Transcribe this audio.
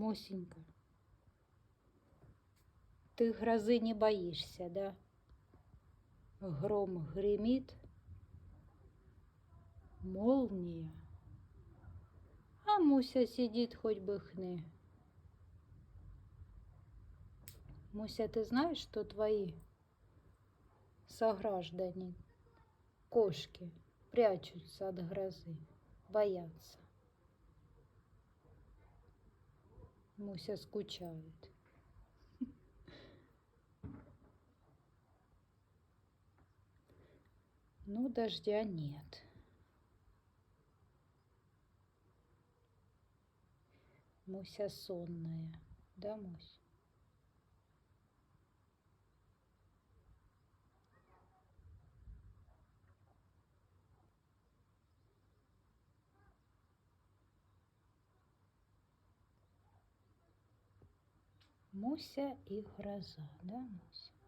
Мусенька, ты грозы не боишься, да? Гром гремит, молния, а Муся сидит, хоть бы хны. Муся, ты знаешь, что твои сограждане, кошки, прячутся от грозы, боятся? Муся скучает. Ну, дождя нет. Муся сонная, да, Мусь? Муся и гроза, да, Муся?